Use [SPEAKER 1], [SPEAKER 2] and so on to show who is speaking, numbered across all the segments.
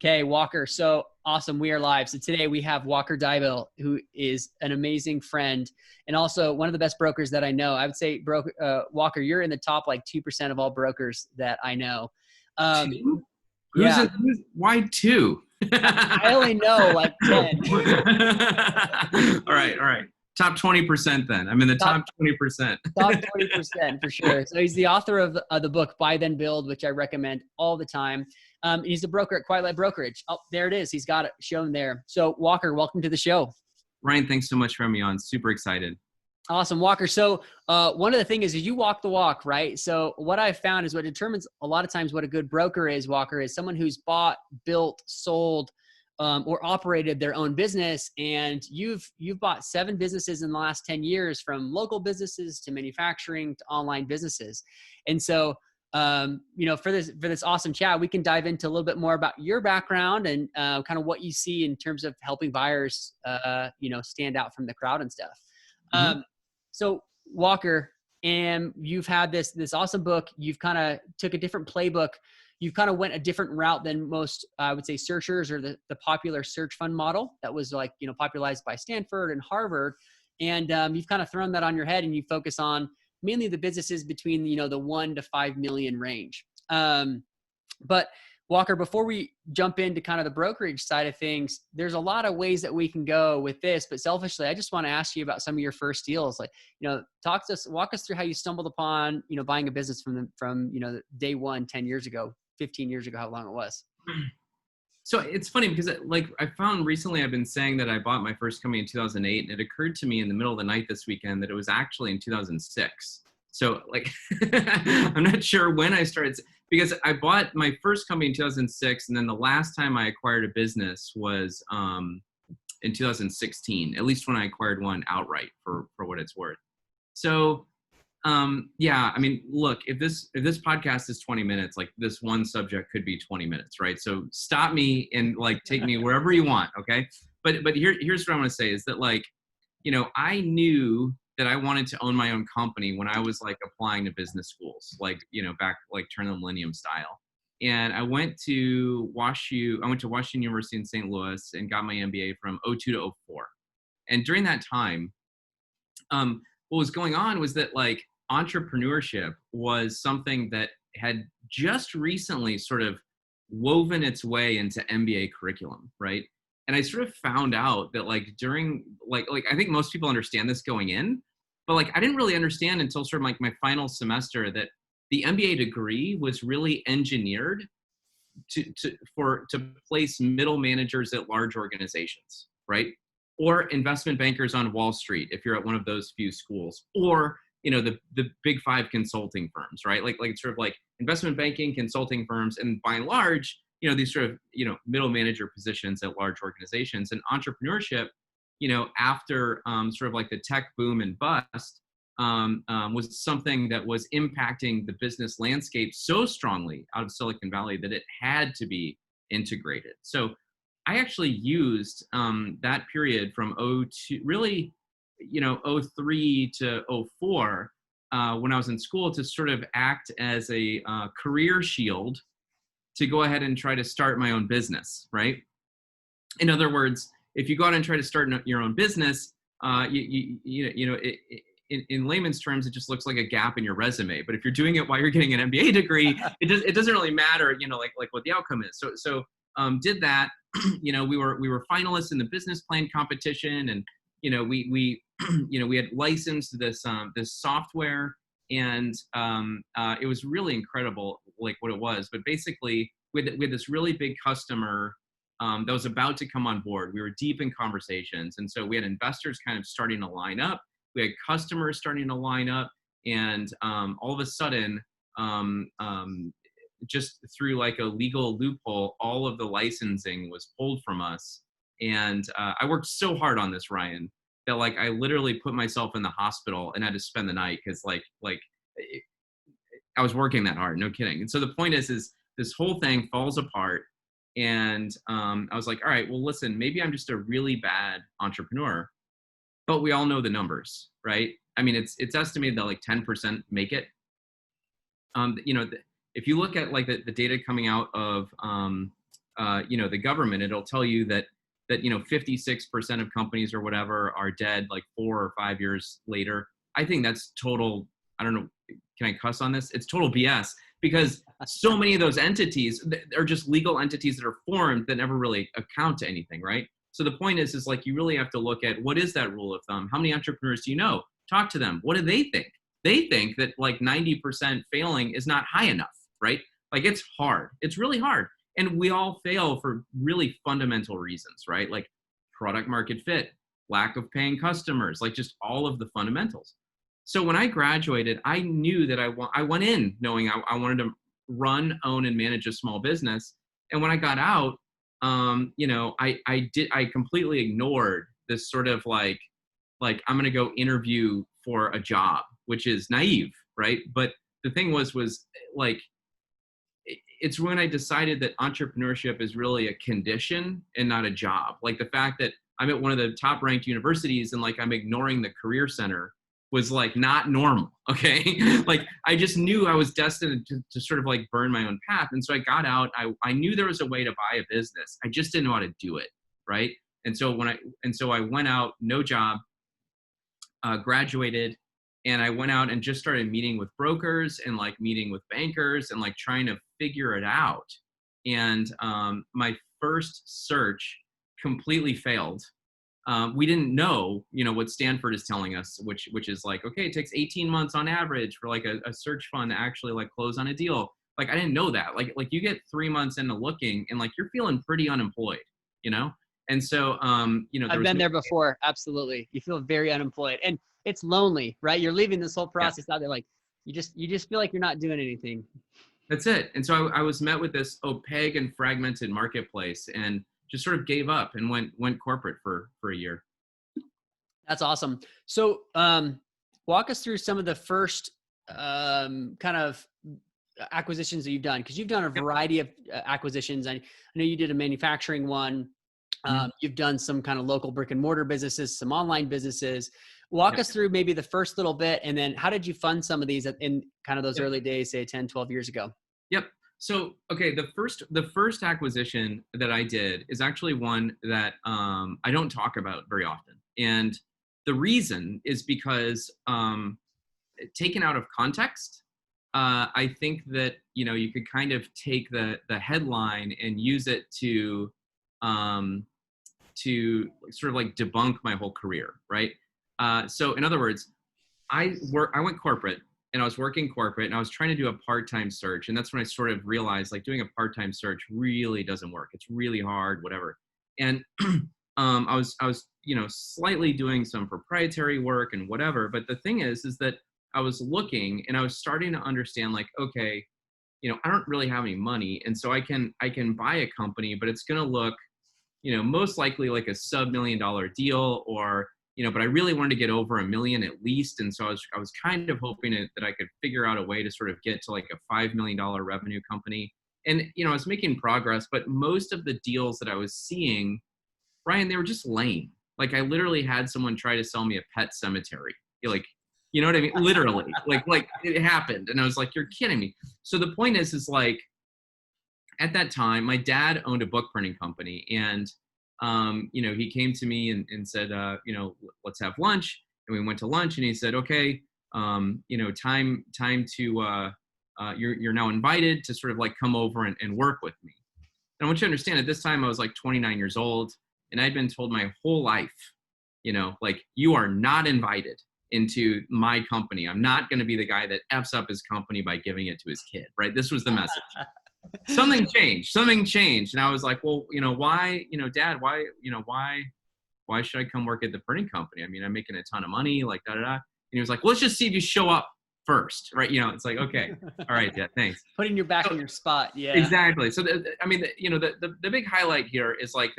[SPEAKER 1] Okay, Walker. So awesome. We are live. So today we have Walker Deibel, who is an amazing friend and also one of the best brokers that I know. I would say, Walker, you're in the top like 2% of all brokers that I know.
[SPEAKER 2] Two?
[SPEAKER 1] Yeah,
[SPEAKER 2] Why two?
[SPEAKER 1] I only know like 10.
[SPEAKER 2] All right. Top 20% then. I'm in the top 20%.
[SPEAKER 1] Top 20% for sure. So he's the author of the book Buy Then Build, which I recommend all the time. He's a broker at QuietLight Brokerage. Oh, there it is. He's got it shown there. So Walker, welcome to the show.
[SPEAKER 2] Ryan, thanks so much for having me on. Super excited.
[SPEAKER 1] Awesome, Walker. So one of the things is you walk the walk, right? So what I've found is what determines a lot of times what a good broker is, Walker, is someone who's bought, built, sold, or operated their own business. And you've bought 7 businesses in the last 10 years, from local businesses to manufacturing to online businesses. And so, for this awesome chat, we can dive into a little bit more about your background and kind of what you see in terms of helping buyers, stand out from the crowd and stuff.
[SPEAKER 2] Mm-hmm.
[SPEAKER 1] So Walker, and you've had this awesome book. You've kind of took a different playbook. You've kind of went a different route than most, I would say, searchers, or the popular search fund model that was popularized by Stanford and Harvard. And you've kind of thrown that on your head, and you focus on mainly the businesses between, the 1 to 5 million range. But Walker, before we jump into kind of the brokerage side of things, there's a lot of ways that we can go with this, but selfishly, I just want to ask you about some of your first deals. Like, walk us through how you stumbled upon, buying a business from day one, 10 years ago, 15 years ago, how long it was.
[SPEAKER 2] So it's funny because I found recently, I've been saying that I bought my first company in 2008, and it occurred to me in the middle of the night this weekend that it was actually in 2006. So I'm not sure when I started, because I bought my first company in 2006. And then the last time I acquired a business was in 2016, at least when I acquired one outright for what it's worth. So look, if this podcast is 20 minutes, like this one subject could be 20 minutes, right? So stop me and take me wherever you want. Okay. But here's what I want to say is that I knew that I wanted to own my own company when I was applying to business schools, back turn of the millennium style. And I went to Washington University in St. Louis and got my MBA from 2002 to 2004. And during that time, what was going on was that entrepreneurship was something that had just recently sort of woven its way into MBA curriculum, right? And I sort of found out that during I think most people understand this going in, but I didn't really understand until sort of my final semester that the MBA degree was really engineered to place middle managers at large organizations, right? Or investment bankers on Wall Street, if you're at one of those few schools, or the big 5 consulting firms, right? Investment banking, consulting firms, and by and large, these sort of middle manager positions at large organizations. And entrepreneurship, after sort of the tech boom and bust, was something that was impacting the business landscape so strongly out of Silicon Valley that it had to be integrated. So I actually used that period from 2002, really, 2003 to 2004, when I was in school, to sort of act as a career shield to go ahead and try to start my own business, right? In other words, if you go out and try to start your own business, in layman's terms, it just looks like a gap in your resume. But if you're doing it while you're getting an MBA degree, it doesn't really matter, what the outcome is. So did that. We were finalists in the business plan competition, and we had licensed this software, and it was really incredible, what it was. But basically, we had this really big customer that was about to come on board. We were deep in conversations, and so we had investors kind of starting to line up. We had customers starting to line up, and all of a sudden, just through a legal loophole, all of the licensing was pulled from us. And I worked so hard on this, Ryan, that I literally put myself in the hospital and had to spend the night because I was working that hard, no kidding. And so the point is this whole thing falls apart. And I was like, all right, well, listen, maybe I'm just a really bad entrepreneur, but we all know the numbers, right? I mean, it's estimated that 10% make it. If you look at the data coming out of the government, it'll tell you that 56% of companies or whatever are dead like 4 or 5 years later. I think that's total, I don't know, can I cuss on this? It's total BS, because so many of those entities are just legal entities that are formed that never really account to anything, right? So the point is like, you really have to look at, what is that rule of thumb? How many entrepreneurs do you know? Talk to them. What do they think? They think that like 90% failing is not high enough, right? Like, it's hard. It's really hard. And we all fail for really fundamental reasons, right? Like product market fit, lack of paying customers, like just all of the fundamentals. So when I graduated, I knew that I went in knowing I wanted to run, own, and manage a small business. And when I got out, I completely ignored this sort of like I'm going to go interview for a job, which is naive, right? But the thing was like, it's when I decided that entrepreneurship is really a condition and not a job. Like the fact that I'm at one of the top ranked universities and like I'm ignoring the career center was like not normal. Okay. Like I just knew I was destined to sort of like burn my own path. And so I got out, I knew there was a way to buy a business. I just didn't know how to do it. Right. And so I went out, no job, graduated, and I went out and just started meeting with brokers and like meeting with bankers and like trying to figure it out. And my first search completely failed. We didn't know, what Stanford is telling us, which is like, okay, it takes 18 months on average for like a search fund to actually like close on a deal. Like I didn't know that. Like you get 3 months into looking and like you're feeling pretty unemployed, And so,
[SPEAKER 1] I've been there before. Absolutely. You feel very unemployed and it's lonely, right? You're leaving this whole process out there. Like you just feel like you're not doing anything.
[SPEAKER 2] That's it. And so I was met with this opaque and fragmented marketplace and just sort of gave up and went corporate for a year.
[SPEAKER 1] That's awesome. So walk us through some of the first kind of acquisitions that you've done, because you've done a variety of acquisitions. I know you did a manufacturing one. You've done some kind of local brick and mortar businesses, some online businesses. Walk us through maybe the first little bit, and then how did you fund some of these in kind of those early days, say 10, 12 years ago?
[SPEAKER 2] Yep. So, okay, the first acquisition that I did is actually one that I don't talk about very often. And the reason is because taken out of context, I think that, you could kind of take the headline and use it to sort of like debunk my whole career, right? So in other words, I went corporate and I was working corporate and I was trying to do a part-time search. And that's when I sort of realized like doing a part-time search really doesn't work. It's really hard, whatever. And I was, slightly doing some proprietary work and whatever. But the thing is that I was looking and I was starting to understand like, okay, I don't really have any money. And so I can buy a company, but it's going to look, most likely like a sub $1 million deal or, but I really wanted to get over $1 million at least. And so I was kind of hoping that I could figure out a way to sort of get to like a $5 million revenue company. And, I was making progress, but most of the deals that I was seeing, Ryan, they were just lame. Like I literally had someone try to sell me a pet cemetery. Like, you know what I mean? Literally, like it happened. And I was like, you're kidding me. So the point is like, at that time, my dad owned a book printing company and, he came to me and said, let's have lunch. And we went to lunch and he said, okay, time to, you're now invited to sort of like come over and work with me. And I want you to understand at this time, I was like 29 years old and I'd been told my whole life, like you are not invited into my company. I'm not going to be the guy that F's up his company by giving it to his kid, right? This was the message. Something changed. And I was like, well, why, Dad, why should I come work at the printing company? I mean, I'm making a ton of money, like da da da. And he was like, well, let's just see if you show up first, right? It's like, okay, all right, Dad, thanks.
[SPEAKER 1] Putting your back in your spot. Yeah,
[SPEAKER 2] exactly. So, the big highlight here is like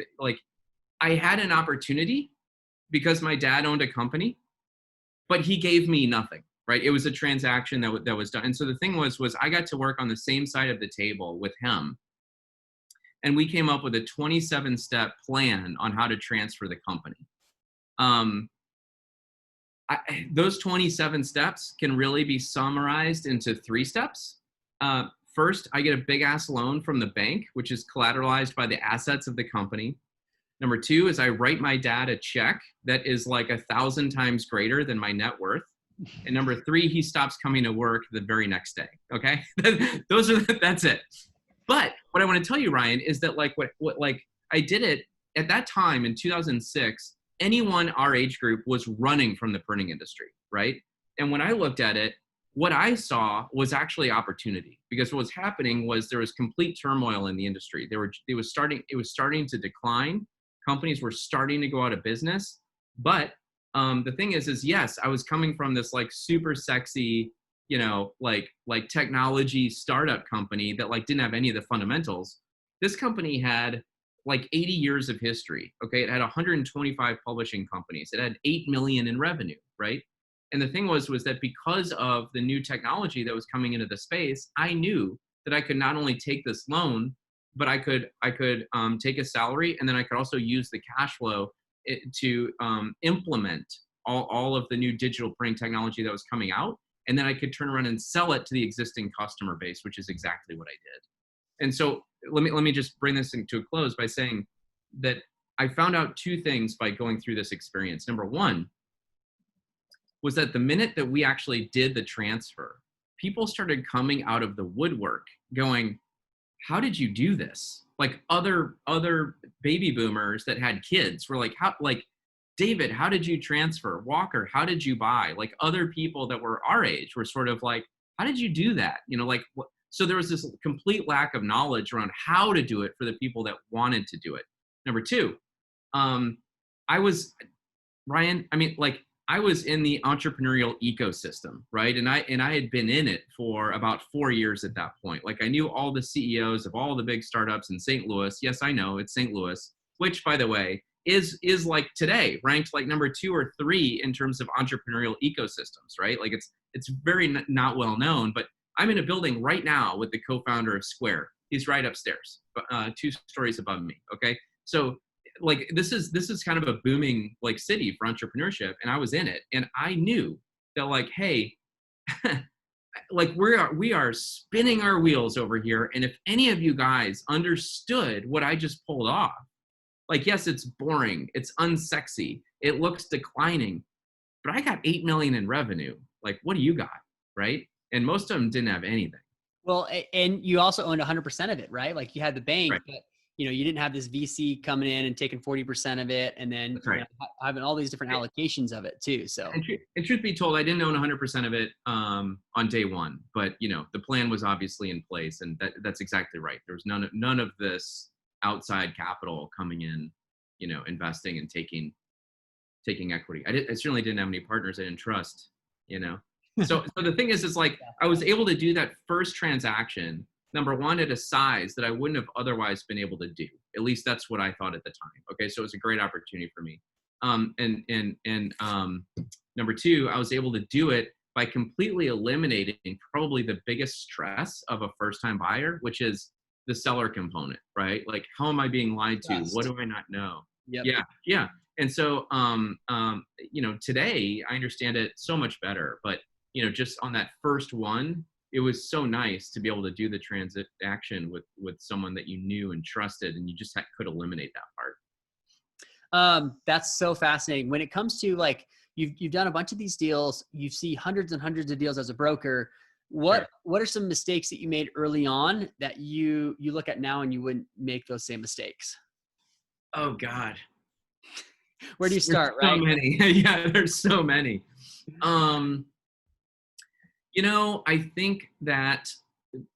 [SPEAKER 2] I had an opportunity because my dad owned a company, but he gave me nothing. Right. It was a transaction that was done. And so the thing was I got to work on the same side of the table with him. And we came up with a 27-step plan on how to transfer the company. Those 27 steps can really be summarized into 3 steps. first, I get a big ass loan from the bank, which is collateralized by the assets of the company. Number two is I write my dad a check that is like 1,000 times greater than my net worth. And number three, he stops coming to work the very next day. Okay. That's it. But what I want to tell you, Ryan, is that like like I did it at that time in 2006, anyone our age group was running from the printing industry. Right. And when I looked at it, what I saw was actually opportunity, because what was happening was there was complete turmoil in the industry. It was starting to decline. Companies were starting to go out of business. But the thing is yes, I was coming from this like super sexy, you know, like technology startup company that like didn't have any of the fundamentals. This company had like 80 years of history. Okay. It had 125 publishing companies. It had 8 million in revenue. Right. And the thing was that because of the new technology that was coming into the space, I knew that I could not only take this loan, but I could take a salary, and then I could also use the cash flow to implement all of the new digital printing technology that was coming out. And then I could turn around and sell it to the existing customer base, which is exactly what I did. And so let me just bring this to a close by saying that I found out two things by going through this experience. Number one was that the minute that we actually did the transfer, people started coming out of the woodwork going, how did you do this? Like other baby boomers that had kids were like, how, like, David, how did you transfer? Walker, how did you buy? Like other people that were our age were sort of like, how did you do that? You know, like, so there was this complete lack of knowledge around how to do it for the people that wanted to do it. Number two, I was in the entrepreneurial ecosystem, right? And I had been in it for about 4 years at that point. Like I knew all the CEOs of all the big startups in St. Louis. Yes, I know it's St. Louis, which by the way, is like today ranked like number 2 or 3 in terms of entrepreneurial ecosystems, right? Like it's very not well known, but I'm in a building right now with the co-founder of Square. He's right upstairs, 2 stories above me. Okay. So like this is kind of a booming like city for entrepreneurship, and I was in it, and I knew that like, hey, like we are spinning our wheels over here, and if any of you guys understood what I just pulled off, like yes, it's boring, it's unsexy, it looks declining, but I got 8 million in revenue. Like, what do you got, right? And most of them didn't have anything.
[SPEAKER 1] Well, and you also owned 100% of it, right? Like you had the bank,
[SPEAKER 2] Right.
[SPEAKER 1] but you know, you didn't have this VC coming in and taking 40% of it, and then
[SPEAKER 2] Right.
[SPEAKER 1] you know, having all these different allocations of it too. So,
[SPEAKER 2] and truth be told, I didn't own 100% of it on day one, but you know, the plan was obviously in place, and that's exactly right. There was none of this outside capital coming in, you know, investing and taking equity. I certainly didn't have any partners I didn't trust, you know. So the thing is, like I was able to do that first transaction, number one, at a size that I wouldn't have otherwise been able to do. At least that's what I thought at the time. Okay, so it was a great opportunity for me. Number two, I was able to do it by completely eliminating probably the biggest stress of a first-time buyer, which is the seller component, right? Like, how am I being lied to? What do I not know?
[SPEAKER 1] yep.
[SPEAKER 2] Yeah. And so, you know, today I understand it so much better. But you know, just on that first one, it was so nice to be able to do the transaction with someone that you knew and trusted, and you just could eliminate that part.
[SPEAKER 1] That's so fascinating. When it comes to like, you've done a bunch of these deals, you see hundreds and hundreds of deals as a broker. What are some mistakes that you made early on that you look at now and you wouldn't make those same mistakes?
[SPEAKER 2] Oh God.
[SPEAKER 1] Where do you start?
[SPEAKER 2] There's
[SPEAKER 1] right?
[SPEAKER 2] so many. Yeah, there's so many. You know, I think that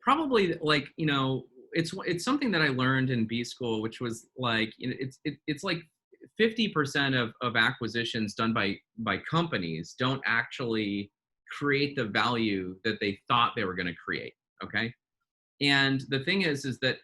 [SPEAKER 2] probably like, you know, it's something that I learned in B school, which was like, you know, it's like 50% of acquisitions done by companies don't actually create the value that they thought they were going to create. Okay. And the thing is that,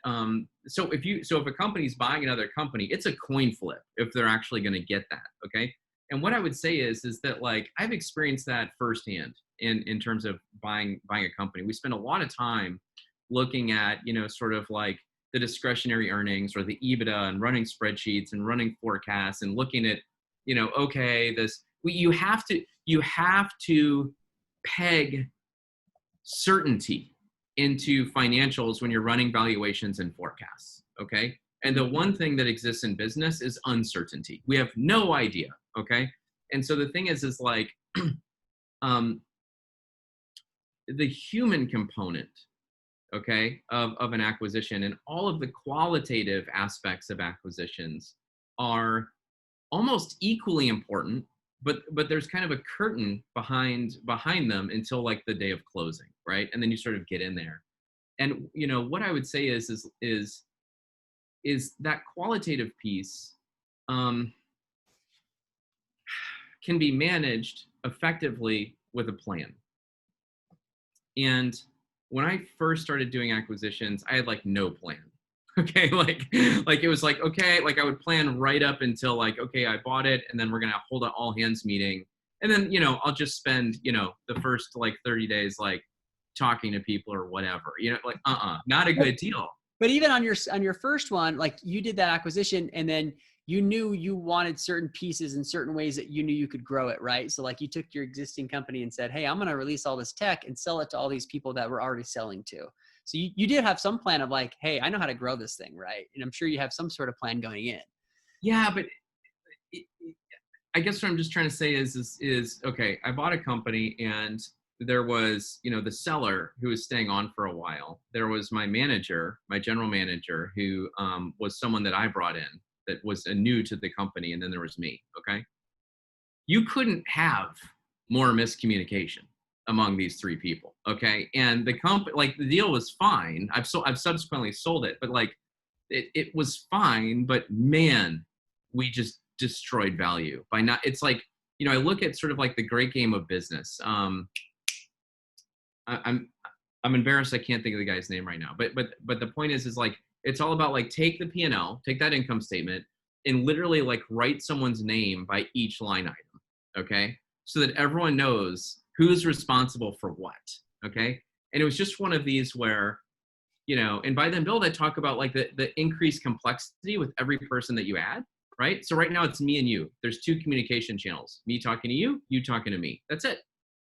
[SPEAKER 2] so if a company's buying another company, it's a coin flip if they're actually going to get that. Okay. And what I would say is that like, I've experienced that firsthand in terms of buying a company. We spend a lot of time looking at, you know, sort of like the discretionary earnings or the EBITDA and running spreadsheets and running forecasts and looking at, you know, okay, you have to peg certainty into financials when you're running valuations and forecasts. Okay. And the one thing that exists in business is uncertainty. We have no idea. Okay. And so the thing is like, the human component, okay, of an acquisition and all of the qualitative aspects of acquisitions are almost equally important, but there's kind of a curtain behind them until like the day of closing, right? And then you sort of get in there. And what I would say is that qualitative piece can be managed effectively with a plan. And when I first started doing acquisitions, I had like no plan. Okay. Like it was like, okay, like I would plan right up until like, okay, I bought it and then we're going to hold an all hands meeting. And then, I'll just spend, the first like 30 days, like talking to people or whatever, like, not a good deal.
[SPEAKER 1] But even on your first one, like you did that acquisition and then you knew you wanted certain pieces in certain ways that you knew you could grow it, right? So like you took your existing company and said, hey, I'm going to release all this tech and sell it to all these people that we're already selling to. So you did have some plan of like, hey, I know how to grow this thing, right? And I'm sure you have some sort of plan going in.
[SPEAKER 2] Yeah, but I guess what I'm just trying to say is okay, I bought a company and there was, the seller who was staying on for a while. There was my manager, my general manager, who was someone that I brought in that was new to the company. And then there was me. Okay. You couldn't have more miscommunication among these three people. Okay. And the company, like the deal was fine. I've subsequently sold it, but like it was fine, but man, we just destroyed value by not, it's like, I look at sort of like the great game of business. I'm embarrassed. I can't think of the guy's name right now, but the point is like, it's all about like, take the P&L, take that income statement and literally like write someone's name by each line item. Okay. So that everyone knows who's responsible for what. Okay. And it was just one of these where, and buy then build, I talk about like the increased complexity with every person that you add. Right. So right now it's me and you. There's two communication channels, me talking to you, you talking to me. That's it.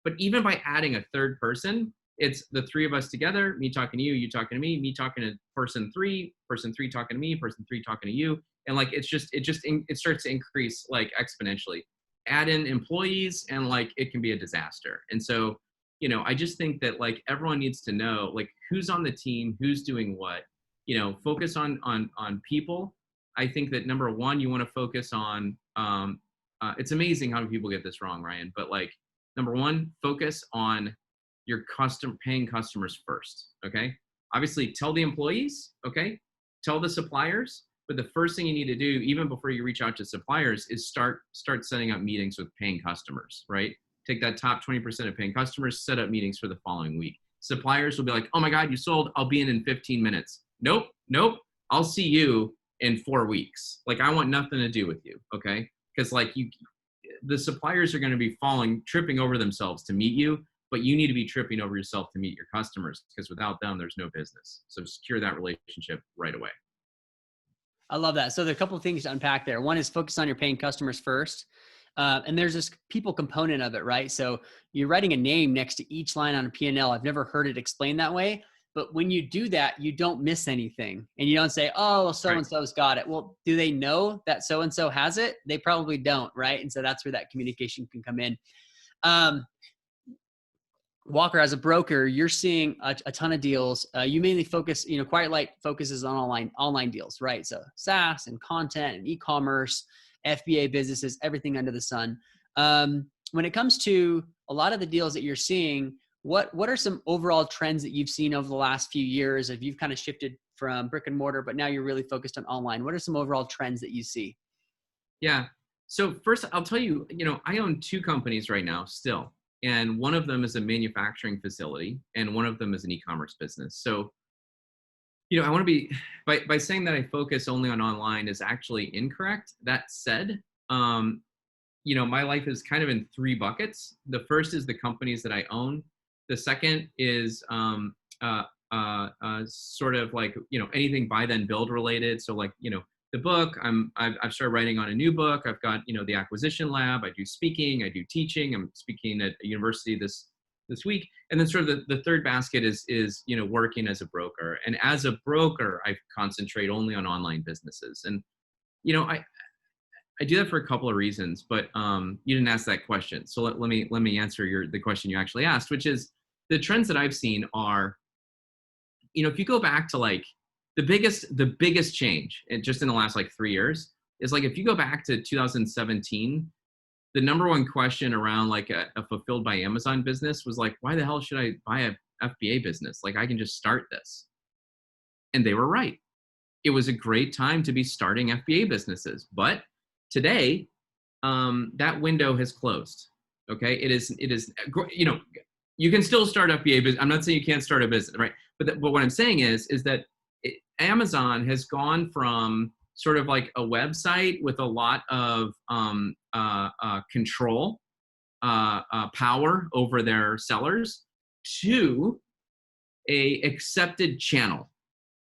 [SPEAKER 2] But even by adding a third person, it's the three of us together, me talking to you, you talking to me talking to person three talking to me, person three talking to you. And like, it starts to increase like exponentially. Add in employees and like, it can be a disaster. And so, I just think that like everyone needs to know like who's on the team, who's doing what, focus on people. I think that number one, you want to focus on, it's amazing how many people get this wrong, Ryan, but like, number one, focus on your paying customers first. Okay. Obviously tell the employees, okay. Tell the suppliers, but the first thing you need to do, even before you reach out to suppliers, is start setting up meetings with paying customers, right? Take that top 20% of paying customers, set up meetings for the following week. Suppliers will be like, oh my God, you sold, I'll be in 15 minutes. Nope. I'll see you in 4 weeks. Like I want nothing to do with you. Okay. Cause like the suppliers are going to be tripping over themselves to meet you, but you need to be tripping over yourself to meet your customers because without them, there's no business. So secure that relationship right away.
[SPEAKER 1] I love that. So there are a couple of things to unpack there. One is focus on your paying customers first. And there's this people component of it, right? So you're writing a name next to each line on a P&L. I've never heard it explained that way. But when you do that, you don't miss anything. And you don't say, oh, well, so-and-so's got it. Well, do they know that so-and-so has it? They probably don't, right? And so that's where that communication can come in. Walker, as a broker, you're seeing a ton of deals. You mainly focus, QuietLight focuses on online deals, right? So SaaS and content and e-commerce, FBA businesses, everything under the sun. When it comes to a lot of the deals that you're seeing, what are some overall trends that you've seen over the last few years? If you've kind of shifted from brick and mortar, but now you're really focused on online, what are some overall trends that you see?
[SPEAKER 2] Yeah. So first I'll tell you, I own two companies right now still. And one of them is a manufacturing facility and one of them is an e-commerce business. So, I want to be, by saying that I focus only on online is actually incorrect. That said, my life is kind of in three buckets. The first is the companies that I own. The second is sort of like, anything buy then build related. So like, the book, I've started writing on a new book. I've got, the acquisition lab. I do speaking, I do teaching. I'm speaking at a university this this week. And then sort of the third basket is, you know, working as a broker. And as a broker, I concentrate only on online businesses. And, you know, I do that for a couple of reasons, but you didn't ask that question. So let me answer the question you actually asked, which is the trends that I've seen are, you know, if you go back to like the biggest change just in the last like 3 years is like, if you go back to 2017, the number one question around like a fulfilled by Amazon business was like, why the hell should I buy a FBA business? Like I can just start this. And they were right. It was a great time to be starting FBA businesses. But today, that window has closed. Okay. It is, you know, you can still start FBA business. I'm not saying you can't start a business, right? But what I'm saying is that Amazon has gone from sort of like a website with a lot of control, power over their sellers to a accepted channel.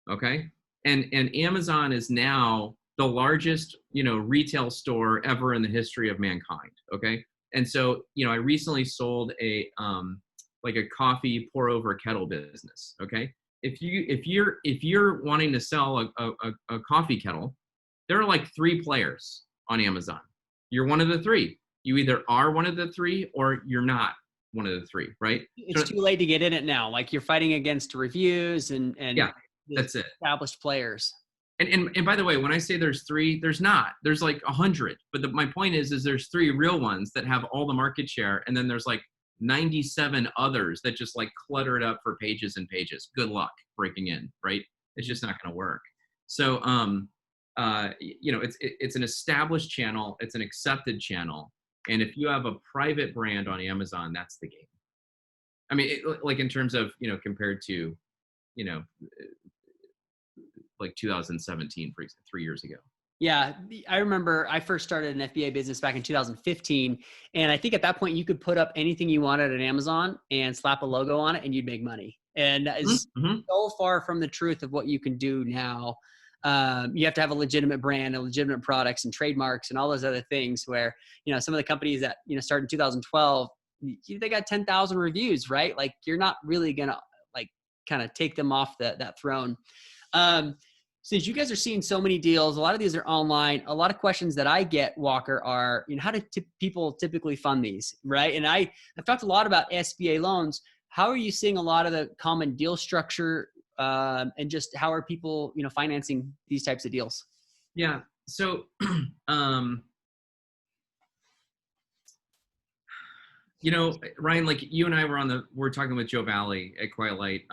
[SPEAKER 2] Okay. And Amazon is now the largest, you know, retail store ever in the history of mankind. Okay. And so, you know, I recently sold a coffee pour over kettle business. Okay. If you're wanting to sell a coffee kettle, there are like 3 players on Amazon. You're one of the 3. You either are one of the 3 or you're not one of the 3, right?
[SPEAKER 1] It's too late to get in it now. Like you're fighting against reviews and
[SPEAKER 2] yeah, that's it.
[SPEAKER 1] Established players.
[SPEAKER 2] And by the way, when I say there's 3, there's not. There's like 100. But my point is there's 3 real ones that have all the market share, and then there's like 97 others that just like clutter it up for pages and pages. Good luck breaking in, right? It's just not going to work. So, you know, it's an established channel. It's an accepted channel. And if you have a private brand on Amazon, that's the game. I mean, like in terms of, you know, compared to, you know, like 2017, for example, 3 years ago.
[SPEAKER 1] Yeah, I remember I first started an FBA business back in 2015. And I think at that point you could put up anything you wanted at Amazon and slap a logo on it and you'd make money. And that is so far from the truth of what you can do now. You have to have a legitimate brand and legitimate products and trademarks and all those other things where, you know, some of the companies that, you know, started in 2012, they got 10,000 reviews, right? Like you're not really going to like kind of take them off that throne. Since you guys are seeing so many deals, a lot of these are online. A lot of questions that I get, Walker, are, you know, how do people typically fund these, right? And I've talked a lot about SBA loans. How are you seeing a lot of the common deal structure and just how are people, you know, financing these types of deals?
[SPEAKER 2] Yeah. So, you know, Ryan, like you and I we're talking with Joe Valley at QuietLight.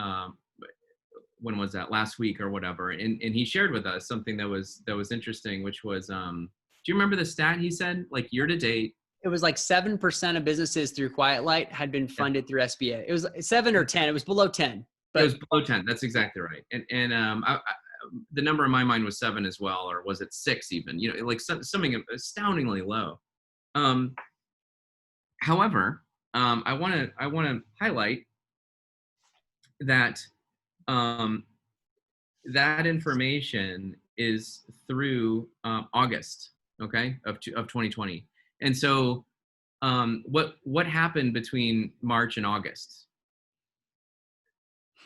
[SPEAKER 2] When was that? Last week or whatever. And he shared with us something that was interesting, which was, do you remember the stat he said, like year to date?
[SPEAKER 1] It was like 7% of businesses through QuietLight had been funded through SBA. It was 7 or 10. It was below 10. But
[SPEAKER 2] it was below 10. That's exactly right. And the number in my mind was 7 as well, or was it 6 even? You know, like something astoundingly low. However, I want to highlight that that information is through August, okay, of 2020. And so what happened between March and August?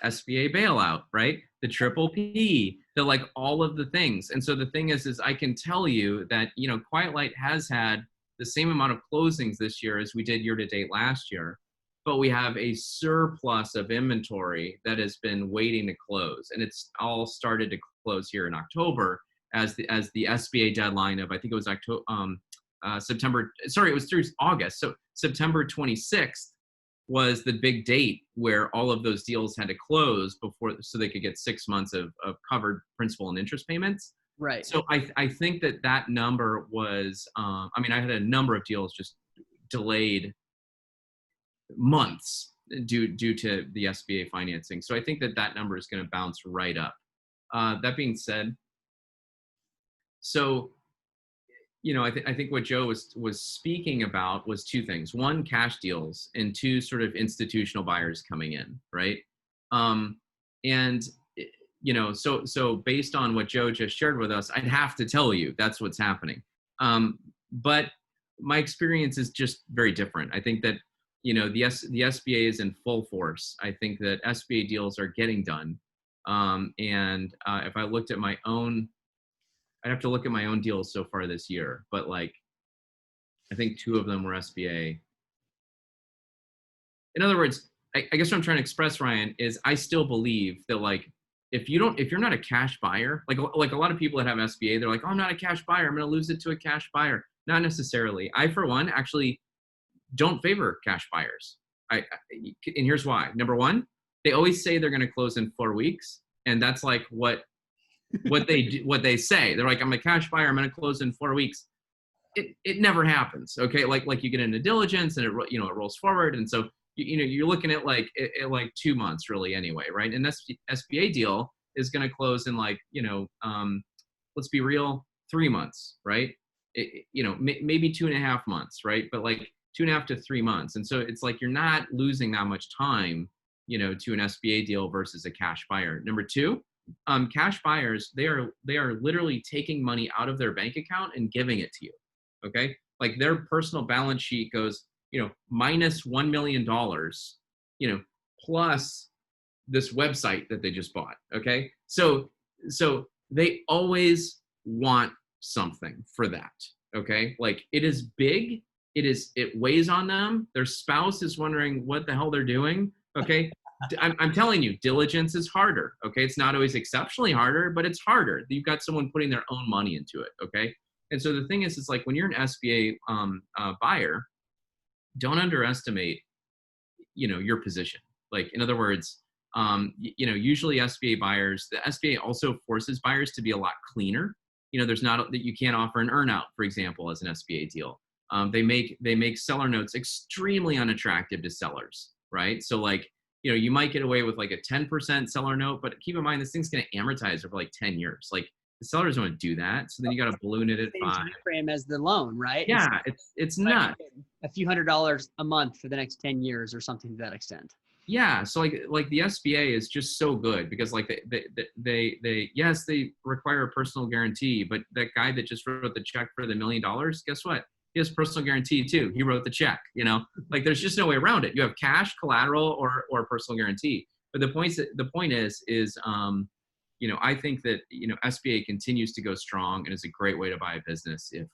[SPEAKER 2] SBA bailout, right? The triple P, the like all of the things. And so the thing is I can tell you that, you know, QuietLight has had the same amount of closings this year as we did year to date last year, but we have a surplus of inventory that has been waiting to close. And it's all started to close here in October as the SBA deadline of, I think it was it was through August. So September 26th was the big date where all of those deals had to close so they could get 6 months of covered principal and interest payments.
[SPEAKER 1] Right.
[SPEAKER 2] So I think that number was, I mean, I had a number of deals just delayed months due to the SBA financing. So I think that number is going to bounce right up. That being said, so, you know, I think what Joe was speaking about was 2 things. 1, cash deals, and 2, sort of institutional buyers coming in, right? And, you know, so based on what Joe just shared with us, I'd have to tell you that's what's happening. But my experience is just very different. I think that the SBA is in full force. I think that SBA deals are getting done. If I looked at my own, I'd have to look at my own deals so far this year, but like, I think 2 of them were SBA. In other words, I guess what I'm trying to express, Ryan, is I still believe that like, if you're not a cash buyer, like a lot of people that have SBA, they're like, oh, I'm not a cash buyer, I'm going to lose it to a cash buyer. Not necessarily. I, for one, actually don't favor cash buyers. And here's why. Number one, they always say they're going to close in 4 weeks, and that's like what they do, what they say. They're like, I'm a cash buyer, I'm going to close in 4 weeks. It never happens. Okay, like you get into diligence and it rolls forward, and so you're looking at like 2 months really anyway, right? An SBA deal is going to close in like let's be real, 3 months, right? Maybe 2.5 months, right? But like 2.5 to 3 months. And so it's like, you're not losing that much time, to an SBA deal versus a cash buyer. Number two, cash buyers, they are literally taking money out of their bank account and giving it to you. Okay. Like their personal balance sheet goes, minus $1 million, plus this website that they just bought. Okay. So they always want something for that. Okay. Like it is big. It weighs on them. Their spouse is wondering what the hell they're doing. Okay. I'm telling you, diligence is harder. Okay. It's not always exceptionally harder, but it's harder. You've got someone putting their own money into it. Okay. And so the thing is, it's like when you're an SBA buyer, don't underestimate, your position. Like, in other words, usually SBA buyers, the SBA also forces buyers to be a lot cleaner. There's not that you can't offer an earnout, for example, as an SBA deal. They make seller notes extremely unattractive to sellers, right? So like, you might get away with like a 10% seller note, but keep in mind, this thing's going to amortize over like 10 years. Like the sellers don't want to do that. So then you got to balloon it at 5.
[SPEAKER 1] Same frame as the loan, right?
[SPEAKER 2] Yeah. It's nuts.
[SPEAKER 1] A few $100s a month for the next 10 years or something to that extent.
[SPEAKER 2] Yeah. So like the SBA is just so good because like they yes, they require a personal guarantee, but that guy that just wrote the check for the $1 million, guess what? He has personal guarantee too. He wrote the check, like there's just no way around it. You have cash, collateral, or personal guarantee. But the point is, I think that, SBA continues to go strong and is a great way to buy a business if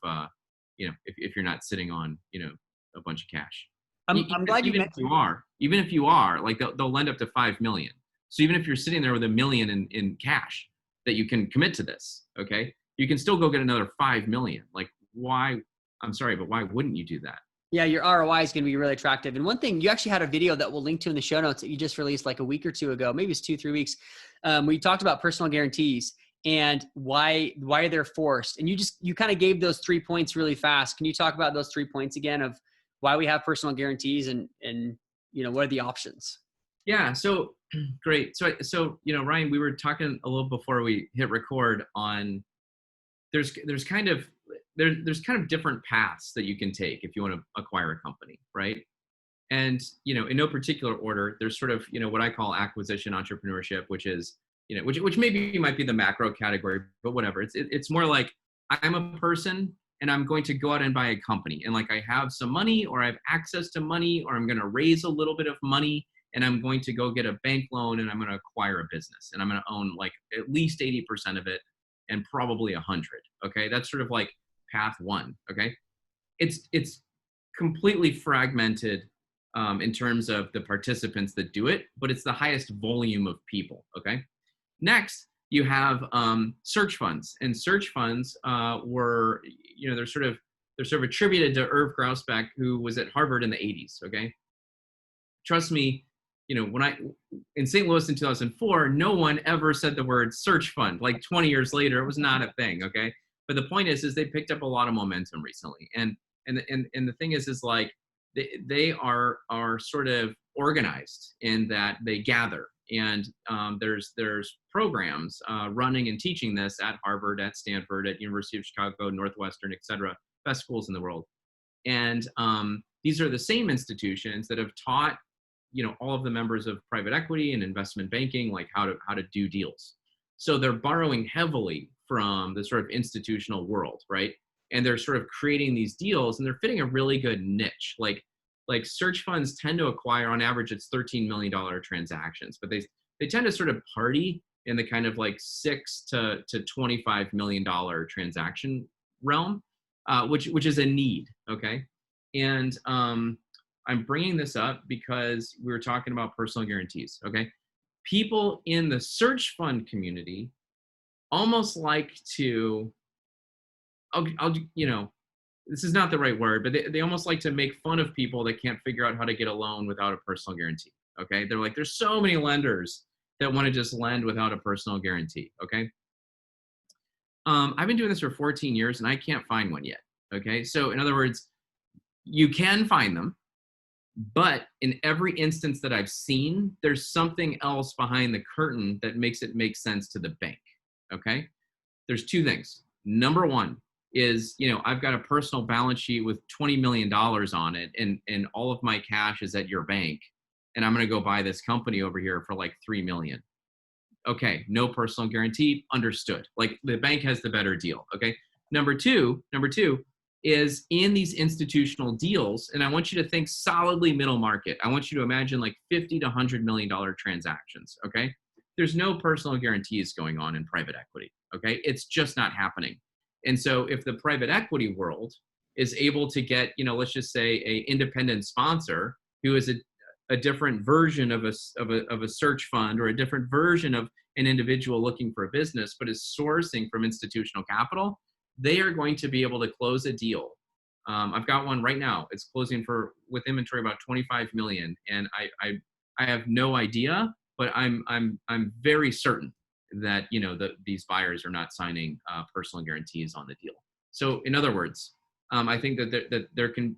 [SPEAKER 2] you're not sitting on, a bunch of cash.
[SPEAKER 1] I'm glad you mentioned.
[SPEAKER 2] Even if you are, like they'll lend up to 5 million. So even if you're sitting there with $1 million in cash that you can commit to this, okay, you can still go get another 5 million. Like why? I'm sorry, but why wouldn't you do that?
[SPEAKER 1] Yeah, your ROI is going to be really attractive. And one thing, you actually had a video that we'll link to in the show notes that you just released like a week or two ago, maybe it's 2-3 weeks. We talked about personal guarantees and why they're forced. And you kind of gave those 3 points really fast. Can you talk about those 3 points again of why we have personal guarantees and what are the options?
[SPEAKER 2] Yeah. So great. So Ryan, we were talking a little before we hit record on there's kind of different paths that you can take if you want to acquire a company, right? And in no particular order, there's sort of what I call acquisition entrepreneurship, which is which maybe might be the macro category, but whatever. It's more like I'm a person and I'm going to go out and buy a company, and like I have some money, or I have access to money, or I'm going to raise a little bit of money, and I'm going to go get a bank loan, and I'm going to acquire a business, and I'm going to own like at least 80% of it, and probably 100. Okay, that's sort of like path one. Okay, it's completely fragmented in terms of the participants that do it, but it's the highest volume of people. Okay, next you have search funds, and search funds were they're sort of attributed to Irv Grousbeck, who was at Harvard in the 80s. Okay, trust me. When in St. Louis in 2004, no one ever said the word search fund. Like 20 years later, it was not a thing. Okay. But the point is they picked up a lot of momentum recently. And the thing is like they are sort of organized in that they gather. And there's programs running and teaching this at Harvard, at Stanford, at University of Chicago, Northwestern, et cetera, best schools in the world. And these are the same institutions that have taught all of the members of private equity and investment banking, like how to do deals. So they're borrowing heavily from the sort of institutional world, right? And they're sort of creating these deals, and they're fitting a really good niche. Like like search funds tend to acquire on average, it's $13 million transactions, but they tend to sort of party in the kind of like $6 to $25 million transaction realm, which is a need. Okay. And I'm bringing this up because we were talking about personal guarantees. Okay. People in the search fund community almost like to, this is not the right word, but they almost like to make fun of people that can't figure out how to get a loan without a personal guarantee. Okay. They're like, there's so many lenders that want to just lend without a personal guarantee. Okay. I've been doing this for 14 years and I can't find one yet. Okay. So in other words, you can find them, but in every instance that I've seen, there's something else behind the curtain that makes it make sense to the bank. Okay. There's two things. Number one is, I've got a personal balance sheet with $20 million on it and all of my cash is at your bank. And I'm going to go buy this company over here for like 3 million. Okay. No personal guarantee. Understood. Like the bank has the better deal. Okay. Number two is in these institutional deals. And I want you to think solidly middle market. I want you to imagine like $50 to $100 million transactions. Okay. There's no personal guarantees going on in private equity. Okay. It's just not happening. And so if the private equity world is able to get, let's just say a independent sponsor who is a different version of a search fund or a different version of an individual looking for a business, but is sourcing from institutional capital, they are going to be able to close a deal. I've got one right now. It's closing with inventory about 25 million. And I have no idea, but I'm very certain that, these buyers are not signing personal guarantees on the deal. So in other words, I think that there can,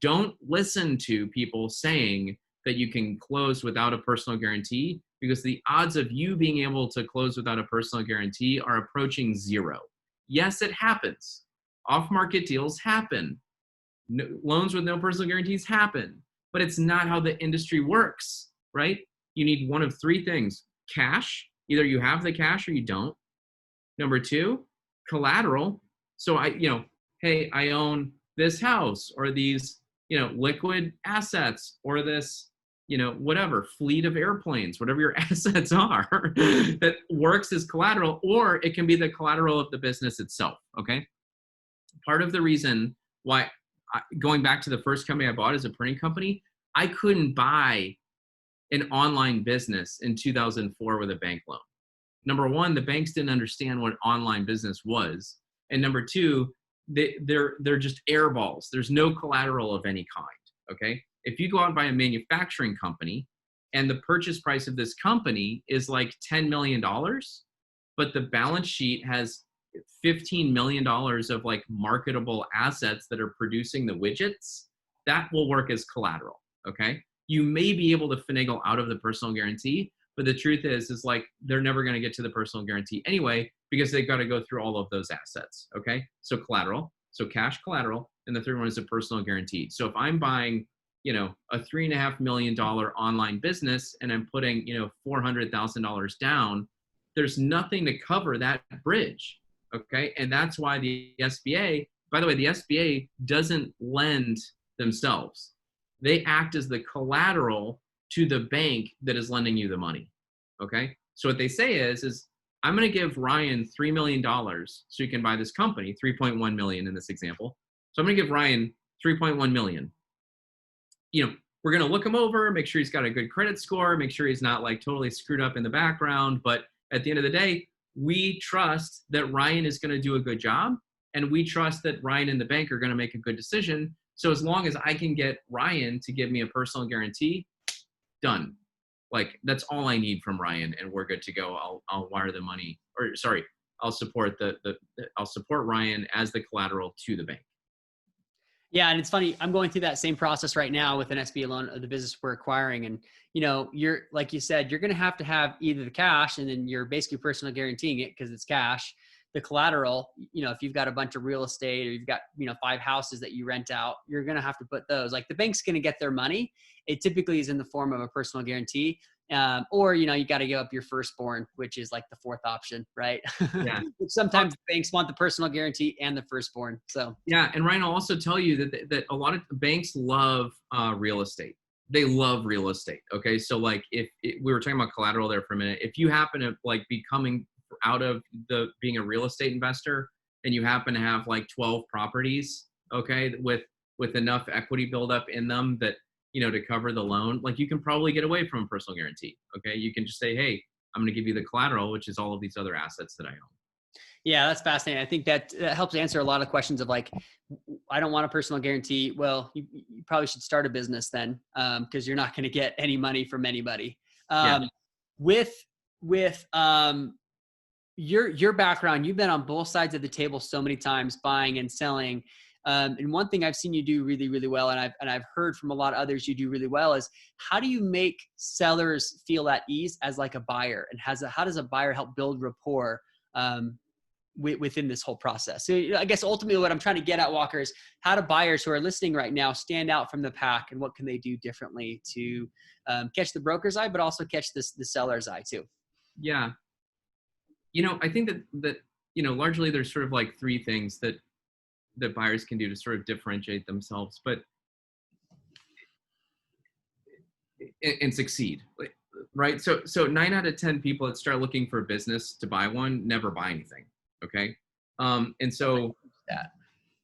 [SPEAKER 2] don't listen to people saying that you can close without a personal guarantee, because the odds of you being able to close without a personal guarantee are approaching zero. Yes, it happens. Off-market deals happen. No, loans with no personal guarantees happen, but it's not how the industry works, right? You need one of three things: cash. Either you have the cash or you don't. Number two, collateral. So hey, I own this house or these, liquid assets or this, whatever fleet of airplanes, whatever your assets are that works as collateral, or it can be the collateral of the business itself. Okay. Part of the reason why, going back to the first company I bought as a printing company, I couldn't buy an online business in 2004 with a bank loan. Number one, the banks didn't understand what online business was. And number two, they're just airballs. There's no collateral of any kind. Okay. If you go out and buy a manufacturing company and the purchase price of this company is like $10 million, but the balance sheet has $15 million of like marketable assets that are producing the widgets, that will work as collateral. Okay. You may be able to finagle out of the personal guarantee, but the truth is like, they're never going to get to the personal guarantee anyway, because they've got to go through all of those assets. Okay. So collateral, so cash collateral. And the third one is a personal guarantee. So if I'm buying, a $3.5 million online business and I'm putting, $400,000 down, there's nothing to cover that bridge. Okay. And that's why the SBA, by the way, the SBA doesn't lend themselves. They act as the collateral to the bank that is lending you the money. Okay. So what they say is I'm going to give Ryan $3 million so you can buy this company, 3.1 million in this example. So I'm going to give Ryan 3.1 million. We're going to look him over, make sure he's got a good credit score, make sure he's not like totally screwed up in the background. But at the end of the day, we trust that Ryan is going to do a good job. And we trust that Ryan and the bank are going to make a good decision. So as long as I can get Ryan to give me a personal guarantee, done. Like that's all I need from Ryan and we're good to go. I'll wire the money, or sorry, I'll support I'll support Ryan as the collateral to the bank.
[SPEAKER 1] Yeah. And it's funny, I'm going through that same process right now with an SBA loan of the business we're acquiring. And, you're, like you said, you're going to have either the cash and then you're basically personally guaranteeing it because it's cash. The collateral, if you've got a bunch of real estate or you've got, 5 houses that you rent out, you're going to have to put those. Like the bank's going to get their money. It typically is in the form of a personal guarantee. Or, you know, you got to give up your firstborn, which is like the fourth option, right?
[SPEAKER 2] Yeah.
[SPEAKER 1] Which sometimes banks want the personal guarantee and the firstborn. So
[SPEAKER 2] Yeah, and Ryan, I'll also tell you that a lot of banks love real estate. They love real estate. Okay, so like if we were talking about collateral there for a minute, if you happen to like be coming out of being a real estate investor and you happen to have like 12 properties, okay, with enough equity buildup in them that, you know, to cover the loan, like you can probably get away from a personal guarantee. Okay, you can just say, hey, I'm going to give you the collateral, which is all of these other assets that I own.
[SPEAKER 1] yeah, that's fascinating. I think that helps answer a lot of questions of like, I don't want a personal guarantee. Well, you probably should start a business then, because you're not going to get any money from anybody.
[SPEAKER 2] Yeah.
[SPEAKER 1] With your background, you've been on both sides of the table so many times, buying and selling. And one thing I've seen you do really, really well, and I've heard from a lot of others you do really well, is how do you make sellers feel at ease as like a buyer, and how does a buyer help build rapport within this whole process? So I guess ultimately what I'm trying to get at, Walker, is how do buyers who are listening right now stand out from the pack, and what can they do differently to catch the broker's eye, but also catch the seller's eye too?
[SPEAKER 2] Yeah. You know, I think that, you know, largely there's sort of like three things that buyers can do to sort of differentiate themselves, but and succeed, right? So 9 out of 10 people that start looking for a business to buy one never buy anything. Okay. And so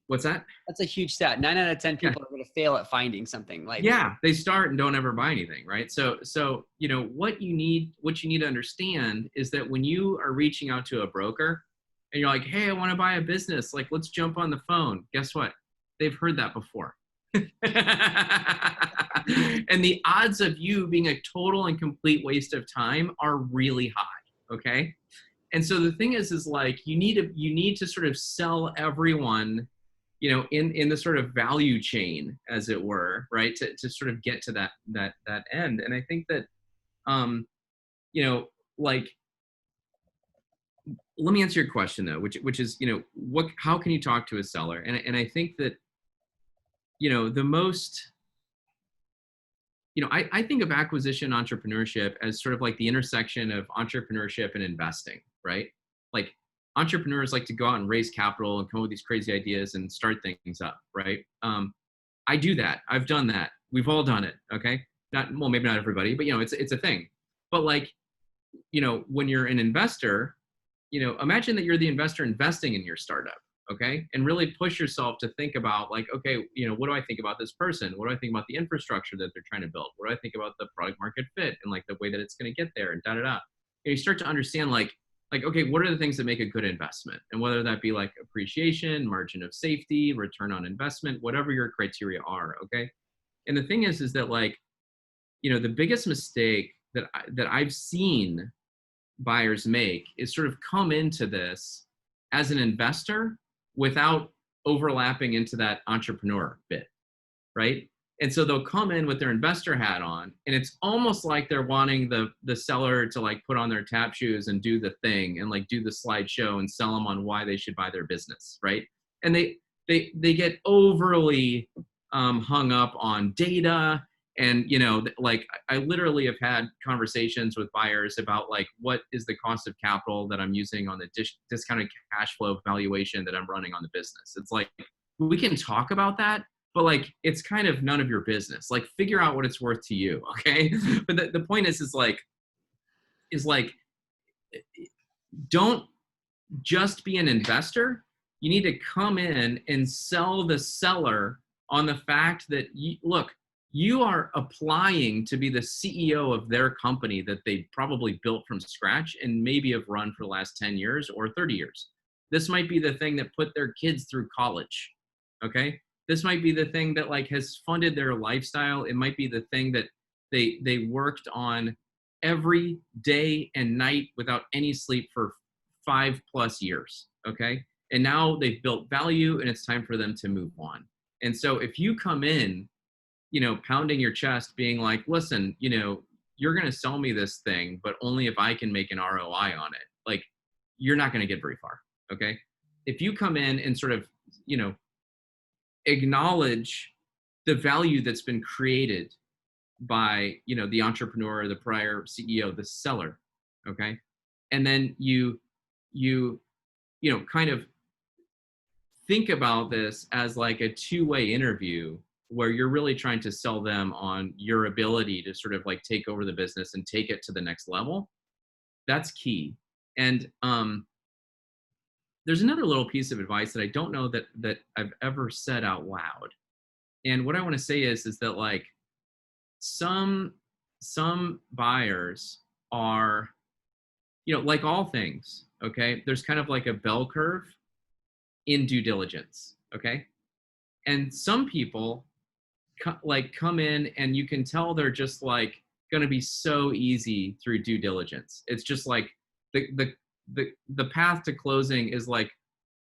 [SPEAKER 2] what's that?
[SPEAKER 1] That's a huge stat. 9 out of 10 people are going to fail at finding something. Like,
[SPEAKER 2] yeah, they start and don't ever buy anything, right? So you know what you need to understand is that when you are reaching out to a broker and you're like, hey, I want to buy a business, like let's jump on the phone. Guess what? They've heard that before. And the odds of you being a total and complete waste of time are really high. Okay. And so the thing is like you need to sort of sell everyone, you know, in the sort of value chain, as it were, right, to sort of get to that end. And I think that you know, like, let me answer your question though, which is, you know, how can you talk to a seller? And I think that, you know, the most, you know, I think of acquisition entrepreneurship as sort of like the intersection of entrepreneurship and investing, right? Like entrepreneurs like to go out and raise capital and come up with these crazy ideas and start things up, right? I do that. I've done that. We've all done it. Okay. Well, maybe not everybody, but you know, it's a thing. But like, you know, when you're an investor, you know, imagine that you're the investor investing in your startup. Okay. And really push yourself to think about like, okay, you know, what do I think about this person? What do I think about the infrastructure that they're trying to build? What do I think about the product market fit and like the way that it's going to get there and da da da. You start to understand like, okay, what are the things that make a good investment? And whether that be like appreciation, margin of safety, return on investment, whatever your criteria are. Okay. And the thing is that like, you know, the biggest mistake that I've seen buyers make is sort of come into this as an investor without overlapping into that entrepreneur bit, right? And so they'll come in with their investor hat on, and it's almost like they're wanting the seller to like put on their tap shoes and do the thing and like do the slideshow and sell them on why they should buy their business, right? And they get overly hung up on data. And, you know, like I literally have had conversations with buyers about like, what is the cost of capital that I'm using on the discounted cash flow valuation that I'm running on the business? It's like, we can talk about that, but like, it's kind of none of your business. Like, figure out what it's worth to you. Okay. But the point is like, don't just be an investor. You need to come in and sell the seller on the fact that you are applying to be the CEO of their company that they probably built from scratch and maybe have run for the last 10 years or 30 years. This might be the thing that put their kids through college. Okay. This might be the thing that like has funded their lifestyle. It might be the thing that they worked on every day and night without any sleep for 5+ years. Okay. And now they've built value and it's time for them to move on. And so if you come in, you know, pounding your chest, being like, listen, you know, you're going to sell me this thing, but only if I can make an ROI on it. Like, you're not going to get very far. Okay. If you come in and sort of, you know, acknowledge the value that's been created by, the entrepreneur, the prior CEO, the seller. Okay. And then you kind of think about this as like a two-way interview where you're really trying to sell them on your ability to sort of like take over the business and take it to the next level. That's key. And there's another little piece of advice that I don't know that I've ever said out loud. And what I want to say is that like some buyers are, like all things, okay, there's kind of like a bell curve in due diligence, okay? And some people come in and you can tell they're just like going to be so easy through due diligence. It's just like the path to closing is like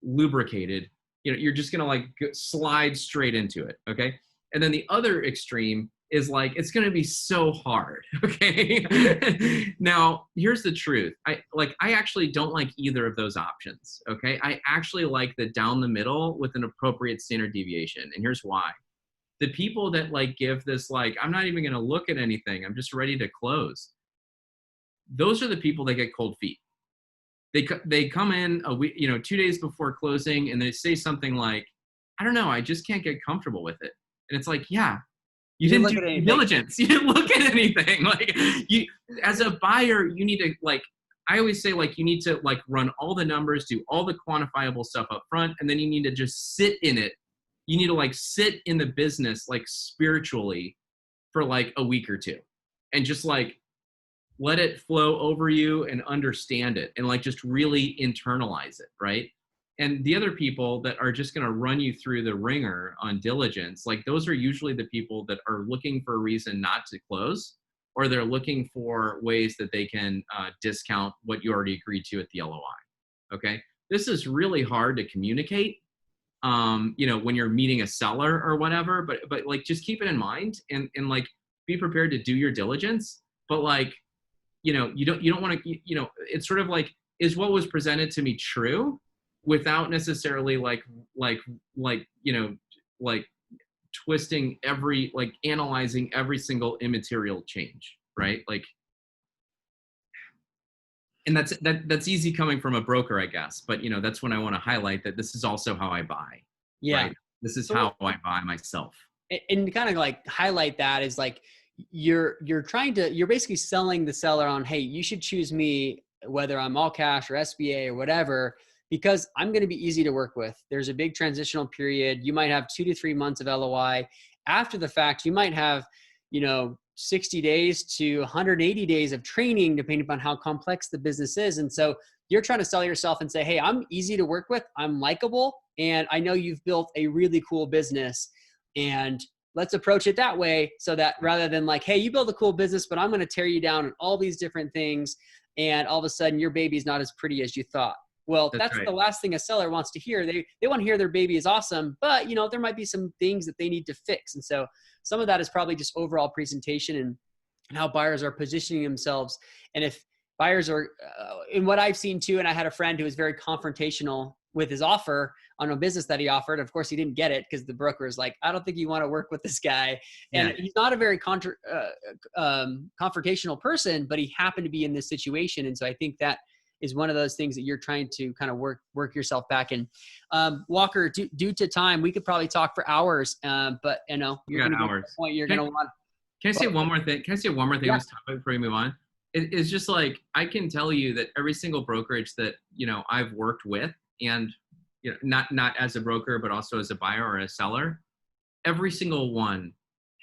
[SPEAKER 2] lubricated. You're just going to like slide straight into it, okay? And then the other extreme is like, it's going to be so hard, okay? Now, here's the truth. I actually don't like either of those options, okay? I actually like the down the middle with an appropriate standard deviation. And here's why. The people that like give this, like, I'm not even going to look at anything, I'm just ready to close. Those are the people that get cold feet. They come in a week, 2 days before closing, and they say something like, I don't know, I just can't get comfortable with it. And it's like, yeah, you didn't do due diligence. You didn't look at anything. Like, you, as a buyer, you need to, like, I always say, like, you need to like run all the numbers, do all the quantifiable stuff up front, and then you need to just sit in it. You need to like sit in the business like spiritually for like a week or two, and just like let it flow over you and understand it, and like just really internalize it, right? And the other people that are just going to run you through the ringer on diligence, like those are usually the people that are looking for a reason not to close, or they're looking for ways that they can discount what you already agreed to at the LOI. Okay. This is really hard to communicate, when you're meeting a seller or whatever, but like, just keep it in mind and like be prepared to do your diligence. But like, you don't want to, it's sort of like, is what was presented to me true, without necessarily like twisting like analyzing every single immaterial change, right? Like, and that's easy coming from a broker, I guess. But that's when I want to highlight that this is also how I buy.
[SPEAKER 1] Yeah.
[SPEAKER 2] Right? This is how I buy myself.
[SPEAKER 1] And kind of like highlight that is like, you're basically selling the seller on, hey, you should choose me, whether I'm all cash or SBA or whatever, because I'm going to be easy to work with. There's a big transitional period. You might have 2 to 3 months of LOI. After the fact, you might have, 60 days to 180 days of training, depending upon how complex the business is. And so you're trying to sell yourself and say, hey, I'm easy to work with. I'm likable. And I know you've built a really cool business, and let's approach it that way, so that rather than like, hey, you build a cool business, but I'm going to tear you down in all these different things, and all of a sudden your baby's not as pretty as you thought. Well, that's right. The last thing a seller wants to hear. They want to hear their baby is awesome, but there might be some things that they need to fix. And so some of that is probably just overall presentation and how buyers are positioning themselves. And if buyers are, in what I've seen too, and I had a friend who was very confrontational with his offer on a business that he offered. Of course, he didn't get it because the broker is like, I don't think you want to work with this guy. And he's not a very confrontational person, but he happened to be in this situation. And so I think that is one of those things that you're trying to kind of work yourself back in. Walker, due to time, we could probably talk for hours, but you're going to get to the point you're going to want.
[SPEAKER 2] Can I say one more thing? Can I say one more thing on this topic before we move on? It's just like, I can tell you that every single brokerage that, I've worked with, and, not as a broker, but also as a buyer or a seller, every single one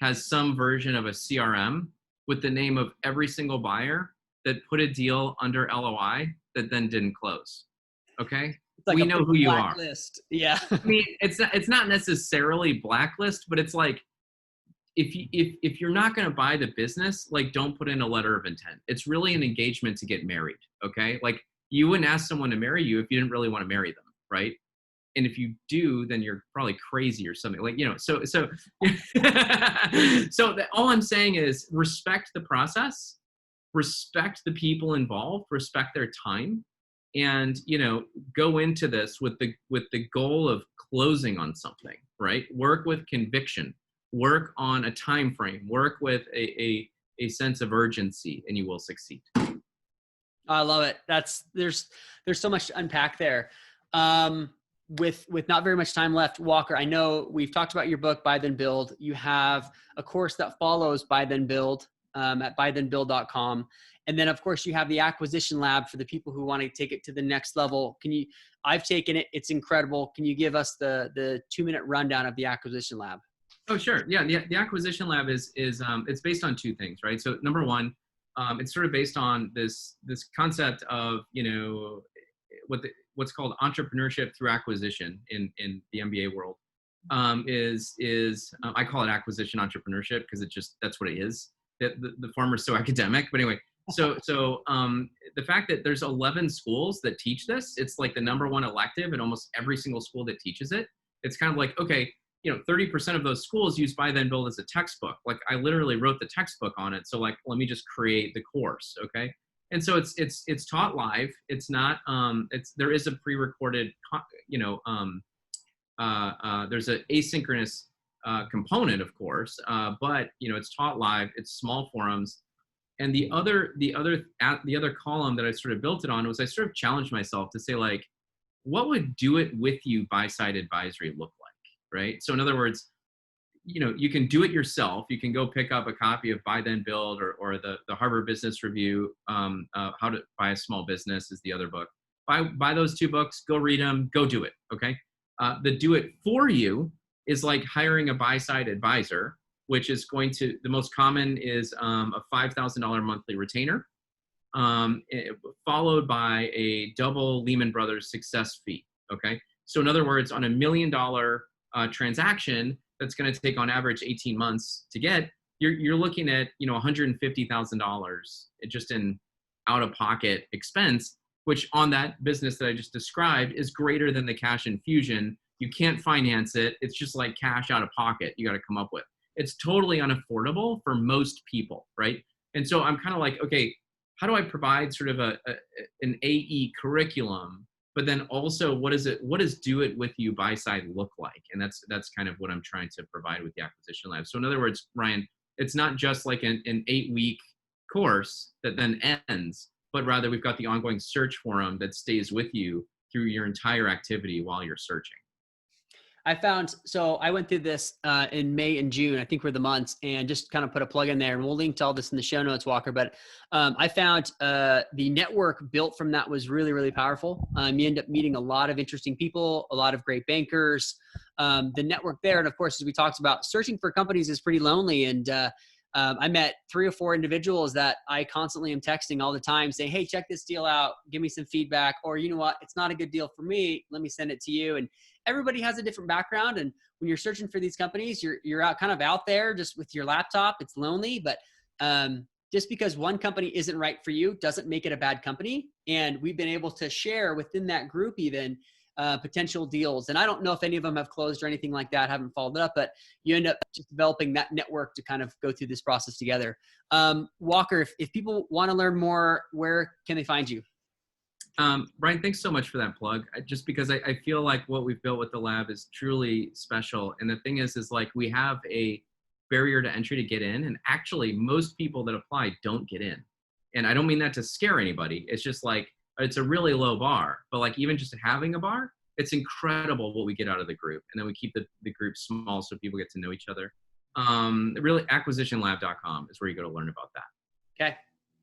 [SPEAKER 2] has some version of a CRM with the name of every single buyer that put a deal under LOI that then didn't close. Okay.
[SPEAKER 1] Like
[SPEAKER 2] we know who you are.
[SPEAKER 1] Yeah.
[SPEAKER 2] I mean, it's not necessarily blacklist, but it's like, if you're not going to buy the business, like, don't put in a letter of intent. It's really an engagement to get married. Okay. Like, you wouldn't ask someone to marry you if you didn't really want to marry them. Right. And if you do, then you're probably crazy or something, like, so all I'm saying is respect the process, respect the people involved, respect their time, and, go into this with the goal of closing on something, right? Work with conviction. work on a time frame, work with a sense of urgency, and you will succeed.
[SPEAKER 1] I love it. There's so much to unpack there. With not very much time left, Walker, I know we've talked about your book, Buy Then Build. You have a course that follows Buy Then Build at buythenbuild.com. And then of course you have the acquisition lab for the people who want to take it to the next level. I've taken it. It's incredible. Can you give us the 2-minute rundown of the acquisition lab?
[SPEAKER 2] Oh, sure. Yeah. The acquisition lab is it's based on two things, right? So number one, it's sort of based on this concept of, what's called entrepreneurship through acquisition in the MBA world. I call it acquisition entrepreneurship because that's what it is. The former is so academic, but anyway. So the fact that there's 11 schools that teach this, it's like the number one elective in almost every single school that teaches it. It's kind of like, okay, 30% of those schools use Buy Then Build as a textbook. Like I literally wrote the textbook on it. So like, let me just create the course. Okay. And so it's taught live. It's not, there is a pre-recorded, there's an asynchronous component, of course, but it's taught live. It's small forums. And the other column that I sort of built it on was I sort of challenged myself to say, like, what would do it with you buy-side advisory look like, right? So in other words, you can do it yourself. You can go pick up a copy of Buy Then Build or the Harvard Business Review, How to Buy a Small Business is the other book. Buy those two books, go read them, go do it, okay? The do it for you is like hiring a buy-side advisor, which is the most common is a $5,000 monthly retainer, followed by a double Lehman Brothers success fee, okay? So in other words, on $1 million transaction that's going to take on average 18 months to get, you're looking at $150,000 just in out-of-pocket expense, which on that business that I just described is greater than the cash infusion. You can't finance it. It's just like cash out of pocket you got to come up with. It's totally unaffordable for most people, right? And so I'm kind of like, okay, how do I provide sort of an AE curriculum, but then also what does do it with you buy side look like? And that's kind of what I'm trying to provide with the acquisition lab. So in other words, Ryan, it's not just like an 8-week course that then ends, but rather we've got the ongoing search forum that stays with you through your entire activity while you're searching.
[SPEAKER 1] So I went through this in May and June, I think were the months, and just kind of put a plug in there, and we'll link to all this in the show notes, Walker. But I found the network built from that was really, really powerful. You end up meeting a lot of interesting people, a lot of great bankers, the network there. And of course, as we talked about, searching for companies is pretty lonely. And I met 3 or 4 individuals that I constantly am texting all the time saying, hey, check this deal out, give me some feedback, or you know what, it's not a good deal for me, let me send it to you. And everybody has a different background. And when you're searching for these companies, you're out there just with your laptop. It's lonely, but just because one company isn't right for you doesn't make it a bad company. And we've been able to share within that group even potential deals. And I don't know if any of them have closed or anything like that, haven't followed it up, but you end up just developing that network to kind of go through this process together. Walker, if people want to learn more, where can they find you?
[SPEAKER 2] Brian, thanks so much for that plug. Just because I feel like what we've built with the lab is truly special. And the thing is like we have a barrier to entry to get in. And actually most people that apply don't get in. And I don't mean that to scare anybody. It's just like, it's a really low bar, but like even just having a bar, it's incredible what we get out of the group. And then we keep the group small so people get to know each other. Really acquisitionlab.com is where you go to learn about that.
[SPEAKER 1] Okay.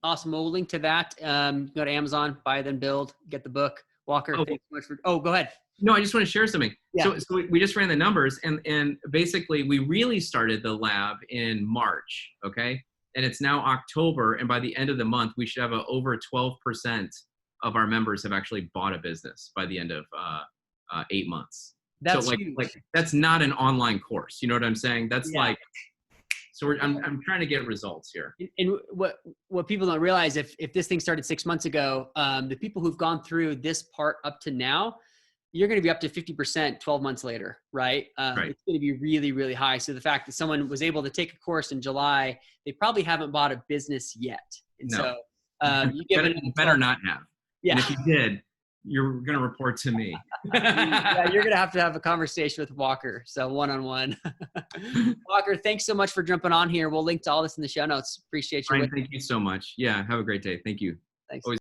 [SPEAKER 1] Awesome. We'll link to that. Go to Amazon, Buy Then Build, get the book. Walker, thanks so much for, go ahead.
[SPEAKER 2] No, I just want to share something.
[SPEAKER 1] Yeah.
[SPEAKER 2] So we just ran the numbers and basically we really started the lab in March. Okay. And it's now October. And by the end of the month, we should have over 12% of our members have actually bought a business by the end of 8 months.
[SPEAKER 1] That's
[SPEAKER 2] so
[SPEAKER 1] huge.
[SPEAKER 2] like that's not an online course. You know what I'm saying? That's like, so I'm trying to get results here.
[SPEAKER 1] And what people don't realize, if this thing started 6 months ago, the people who've gone through this part up to now, you're going to be up to 50% 12 months later, right?
[SPEAKER 2] Right.
[SPEAKER 1] It's going to be really, really high. So the fact that someone was able to take a course in July, they probably haven't bought a business yet. And
[SPEAKER 2] no.
[SPEAKER 1] so you
[SPEAKER 2] better not have.
[SPEAKER 1] Yeah.
[SPEAKER 2] And if you did, you're going to report to me.
[SPEAKER 1] Yeah, you're going to have a conversation with Walker. So one-on-one. Walker, thanks so much for jumping on here. We'll link to all this in the show notes. Appreciate you.
[SPEAKER 2] Brian, thank you so much. Yeah. Have a great day. Thank you.
[SPEAKER 1] Thanks.
[SPEAKER 2] Always